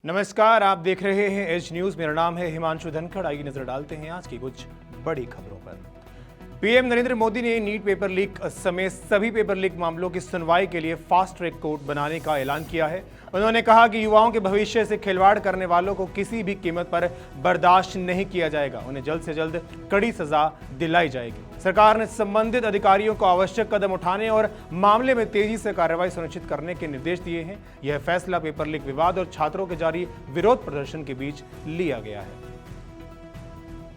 नमस्कार, आप देख रहे हैं एज न्यूज। मेरा नाम है हिमांशु धनखड़। आइए नजर डालते हैं आज की कुछ बड़ी खबरों पर। पीएम नरेंद्र मोदी ने नीट पेपर लीक समेत सभी पेपर लीक मामलों की सुनवाई के लिए फास्ट ट्रैक कोर्ट बनाने का ऐलान किया है। उन्होंने कहा कि युवाओं के भविष्य से खिलवाड़ करने वालों को किसी भी कीमत पर बर्दाश्त नहीं किया जाएगा। उन्हें जल्द से जल्द कड़ी सजा दिलाई जाएगी। सरकार ने संबंधित अधिकारियों को आवश्यक कदम उठाने और मामले में तेजी से कार्रवाई सुनिश्चित करने के निर्देश दिए हैं। यह फैसला पेपर लीक विवाद और छात्रों के जारी विरोध प्रदर्शन के बीच लिया गया है।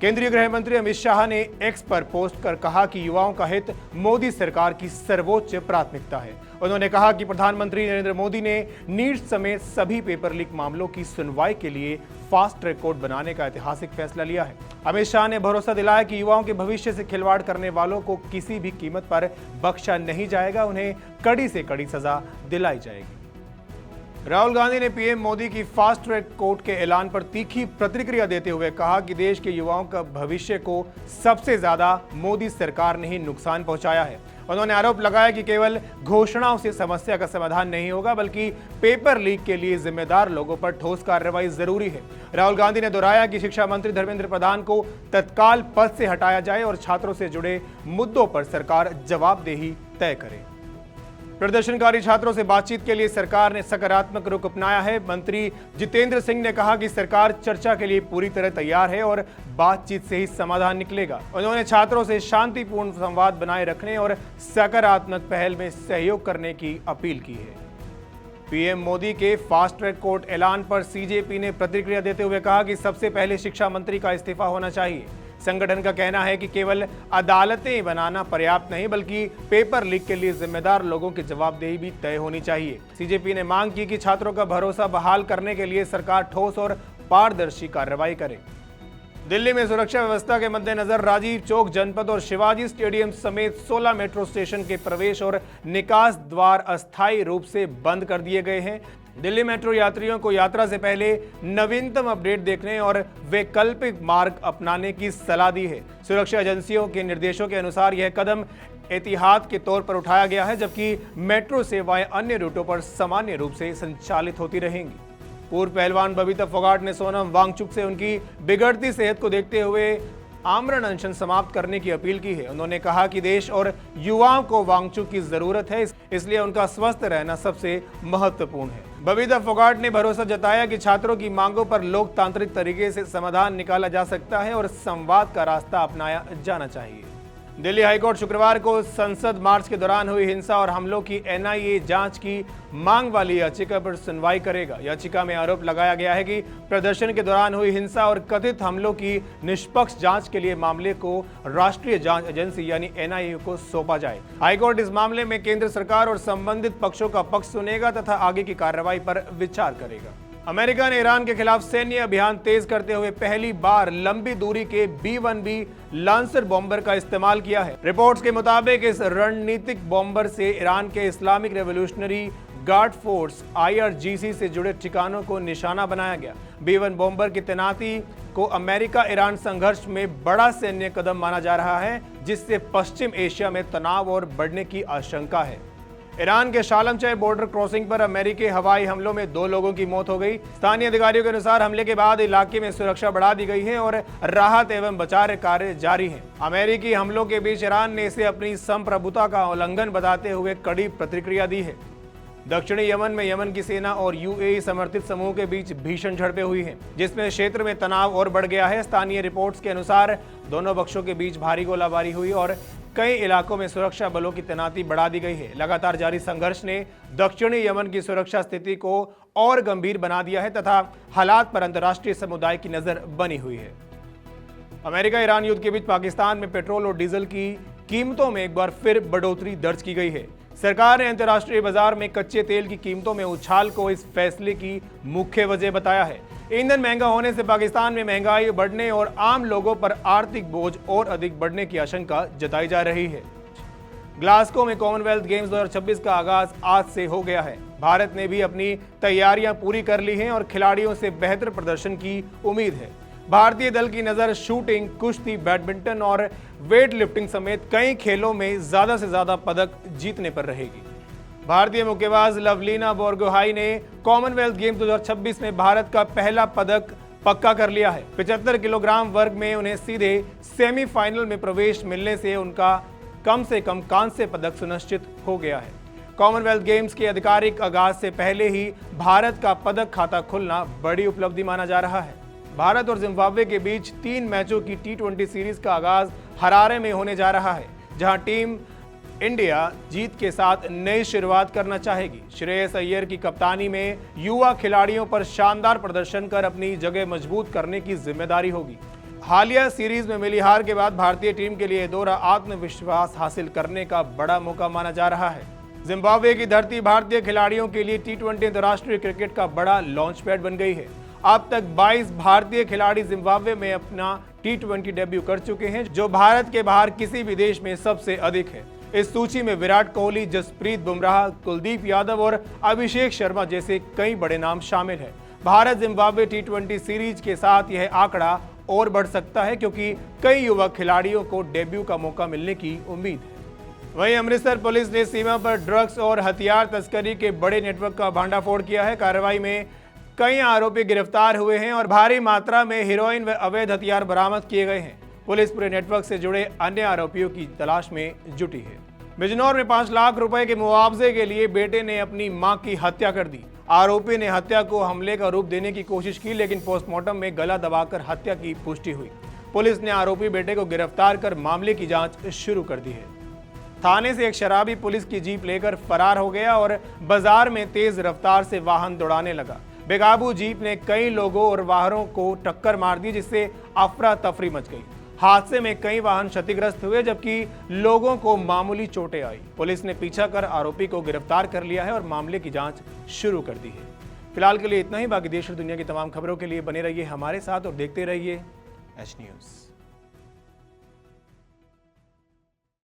केंद्रीय गृह मंत्री अमित शाह ने एक्स पर पोस्ट कर कहा कि युवाओं का हित मोदी सरकार की सर्वोच्च प्राथमिकता है। उन्होंने कहा कि प्रधानमंत्री नरेंद्र मोदी ने नीट समेत सभी पेपर लीक मामलों की सुनवाई के लिए फास्ट ट्रैक कोर्ट बनाने का ऐतिहासिक फैसला लिया है। अमित शाह ने भरोसा दिलाया कि युवाओं के भविष्य से खिलवाड़ करने वालों को किसी भी कीमत पर बख्शा नहीं जाएगा। उन्हें कड़ी से कड़ी सजा दिलाई जाएगी। राहुल गांधी ने पीएम मोदी की फास्ट ट्रैक कोर्ट के ऐलान पर तीखी प्रतिक्रिया देते हुए कहा कि देश के युवाओं का भविष्य को सबसे ज्यादा मोदी सरकार ने ही नुकसान पहुंचाया है। उन्होंने आरोप लगाया कि केवल घोषणाओं से समस्या का समाधान नहीं होगा, बल्कि पेपर लीक के लिए जिम्मेदार लोगों पर ठोस कार्रवाई जरूरी है। राहुल गांधी ने दोहराया कि शिक्षा मंत्री धर्मेंद्र प्रधान को तत्काल पद से हटाया जाए और छात्रों से जुड़े मुद्दों पर सरकार जवाबदेही तय करे। प्रदर्शनकारी छात्रों से बातचीत के लिए सरकार ने सकारात्मक रुख अपनाया है। मंत्री जितेंद्र सिंह ने कहा कि सरकार चर्चा के लिए पूरी तरह तैयार है और बातचीत से ही समाधान निकलेगा। उन्होंने छात्रों से शांतिपूर्ण संवाद बनाए रखने और सकारात्मक पहल में सहयोग करने की अपील की है। पीएम मोदी के फास्ट ट्रैक कोर्ट ऐलान पर सीजेपी ने प्रतिक्रिया देते हुए कहा कि सबसे पहले शिक्षा मंत्री का इस्तीफा होना चाहिए। संगठन का कहना है कि केवल अदालतें बनाना पर्याप्त नहीं, बल्कि पेपर लीक के लिए जिम्मेदार लोगों की जवाबदेही भी तय होनी चाहिए। सीजेपी ने मांग की कि छात्रों का भरोसा बहाल करने के लिए सरकार ठोस और पारदर्शी कार्रवाई करे। दिल्ली में सुरक्षा व्यवस्था के मद्देनजर राजीव चौक जनपद और शिवाजी स्टेडियम समेत 16 मेट्रो स्टेशन के प्रवेश और निकास द्वार अस्थायी रूप से बंद कर दिए गए हैं। दिल्ली मेट्रो यात्रियों को यात्रा से पहले नवीनतम अपडेट देखने और वैकल्पिक मार्ग अपनाने की सलाह दी है। सुरक्षा एजेंसियों के निर्देशों के अनुसार यह कदम एहतियात के तौर पर उठाया गया है, जबकि मेट्रो सेवाएं अन्य रूटों पर सामान्य रूप से संचालित होती रहेंगी। पूर्व पहलवान बबीता फोगाट ने सोनम वांगचुक से उनकी बिगड़ती सेहत को देखते हुए आमरण अनशन समाप्त करने की अपील की है। उन्होंने कहा कि देश और युवाओं को वांगचुक की जरूरत है, इसलिए उनका स्वस्थ रहना सबसे महत्वपूर्ण है। बबीता फोगाट ने भरोसा जताया कि छात्रों की मांगों पर लोकतांत्रिक तरीके से समाधान निकाला जा सकता है और संवाद का रास्ता अपनाया जाना चाहिए। दिल्ली हाईकोर्ट शुक्रवार को संसद मार्च के दौरान हुई हिंसा और हमलों की एनआईए जांच की मांग वाली याचिका पर सुनवाई करेगा। याचिका में आरोप लगाया गया है कि प्रदर्शन के दौरान हुई हिंसा और कथित हमलों की निष्पक्ष जांच के लिए मामले को राष्ट्रीय जांच एजेंसी यानी एनआईए को सौंपा जाए। हाईकोर्ट इस मामले में केंद्र सरकार और संबंधित पक्षों का पक्ष सुनेगा तथा आगे की कार्रवाई पर विचार करेगा। अमेरिका ने ईरान के खिलाफ सैन्य अभियान तेज करते हुए पहली बार लंबी दूरी के B-1B लांसर बॉम्बर का इस्तेमाल किया है। रिपोर्ट्स के मुताबिक इस रणनीतिक बॉम्बर से ईरान के Islamic revolutionary guard force IRGC से जुड़े ठिकानों को निशाना बनाया गया। B-1 बॉम्बर की तैनाती को अमेरिका ईरान संघर्ष में बड़ा सैन्य कदम माना जा रहा है, जिससे पश्चिम एशिया में तनाव और बढ़ने की आशंका है। ईरान के शालमचह बॉर्डर क्रॉसिंग पर अमेरिकी हवाई हमलों में 2 लोगों की मौत हो गई। स्थानीय अधिकारियों के अनुसार हमले के बाद इलाके में सुरक्षा बढ़ा दी गई है और राहत एवं बचाव कार्य जारी हैं। अमेरिकी हमलों के बीच ईरान ने इसे अपनी संप्रभुता का उल्लंघन बताते हुए कड़ी प्रतिक्रिया दी है। दक्षिणी यमन में यमन की सेना और UAE समर्थित समूह के बीच भीषण झड़पें हुई हैं, जिसमें क्षेत्र में तनाव और बढ़ गया है। स्थानीय रिपोर्ट्स के अनुसार दोनों पक्षों के बीच भारी गोलाबारी हुई और कई इलाकों में सुरक्षा बलों की तैनाती बढ़ा दी गई है। लगातार जारी संघर्ष ने दक्षिणी यमन की सुरक्षा स्थिति को और गंभीर बना दिया है तथा हालात पर अंतर्राष्ट्रीय समुदाय की नजर बनी हुई है। अमेरिका ईरान युद्ध के बीच पाकिस्तान में पेट्रोल और डीजल की कीमतों में एक बार फिर बढ़ोतरी दर्ज की गई है। सरकार ने अंतर्राष्ट्रीय बाजार में कच्चे तेल की कीमतों में उछाल को इस फैसले की मुख्य वजह बताया है। ईंधन महंगा होने से पाकिस्तान में महंगाई बढ़ने और आम लोगों पर आर्थिक बोझ और अधिक बढ़ने की आशंका जताई जा रही है। ग्लासगो में कॉमनवेल्थ गेम्स 2026 का आगाज आज से हो गया है। भारत ने भी अपनी तैयारियां पूरी कर ली हैं और खिलाड़ियों से बेहतर प्रदर्शन की उम्मीद है। भारतीय दल की नजर शूटिंग, कुश्ती, बैडमिंटन और वेट लिफ्टिंग समेत कई खेलों में ज्यादा से ज्यादा पदक जीतने पर रहेगी। भारतीय मुक्केबाज लवलीना बोरगोहाई ने कॉमनवेल्थ गेम्स 2026 में भारत का पहला पदक पक्का कर लिया है। 75 किलोग्राम वर्ग में उन्हें सीधे सेमीफाइनल में प्रवेश मिलने से उनका कम से कम कांस्य पदक सुनिश्चित हो गया है। कॉमनवेल्थ गेम्स के आधिकारिक आगाज से पहले ही भारत का पदक खाता खुलना बड़ी उपलब्धि माना जा रहा है। भारत और जिम्बाब्वे के बीच 3 मैचों की T20 सीरीज का आगाज हरारे में होने जा रहा है, जहां टीम इंडिया जीत के साथ नई शुरुआत करना चाहेगी। श्रेयस अय्यर की कप्तानी में युवा खिलाड़ियों पर शानदार प्रदर्शन कर अपनी जगह मजबूत करने की जिम्मेदारी होगी। हालिया सीरीज में मिली हार के बाद भारतीय टीम के लिए दोहरा आत्मविश्वास हासिल करने का बड़ा मौका माना जा रहा है। जिम्बाब्वे की धरती भारतीय खिलाड़ियों के लिए T20 अंतर्राष्ट्रीय क्रिकेट का बड़ा लॉन्च पैड बन गई है। अब तक 22 भारतीय खिलाड़ी जिम्बाब्वे में अपना T20 डेब्यू कर चुके हैं, जो भारत के बाहर किसी भी देश में सबसे अधिक है। इस सूची में विराट कोहली, जसप्रीत बुमराह, कुलदीप यादव और अभिषेक शर्मा जैसे कई बड़े नाम शामिल हैं। भारत जिम्बाब्वे T20 सीरीज के साथ यह आंकड़ा और बढ़ सकता है, क्योंकि कई युवा खिलाड़ियों को डेब्यू का मौका मिलने की उम्मीद है। वहीं अमृतसर पुलिस ने सीमा पर ड्रग्स और हथियार तस्करी के बड़े नेटवर्क का भांडाफोड़ किया है। कार्रवाई में कई आरोपी गिरफ्तार हुए हैं और भारी मात्रा में हेरोइन व अवैध हथियार बरामद किए गए हैं। पुलिस पूरे नेटवर्क से जुड़े अन्य आरोपियों की तलाश में जुटी है। बिजनौर में 5 लाख रुपए के मुआवजे के लिए बेटे ने अपनी मां की हत्या कर दी। आरोपी ने हत्या को हमले का रूप देने की कोशिश की, लेकिन पोस्टमार्टम में गला दबाकर हत्या की पुष्टि हुई। पुलिस ने आरोपी बेटे को गिरफ्तार कर मामले की जांच शुरू कर दी है। थाने से एक शराबी पुलिस की जीप लेकर फरार हो गया और बाजार में तेज रफ्तार से वाहन दौड़ाने लगा। बेकाबू जीप ने कई लोगों और वाहनों को टक्कर मार दी, जिससे अफरा तफरी मच गई। हादसे में कई वाहन क्षतिग्रस्त हुए, जबकि लोगों को मामूली चोटें आई। पुलिस ने पीछा कर आरोपी को गिरफ्तार कर लिया है और मामले की जांच शुरू कर दी है। फिलहाल के लिए इतना ही। बाकी देश और दुनिया की तमाम खबरों के लिए बने रहिए हमारे साथ और देखते रहिए एच न्यूज़।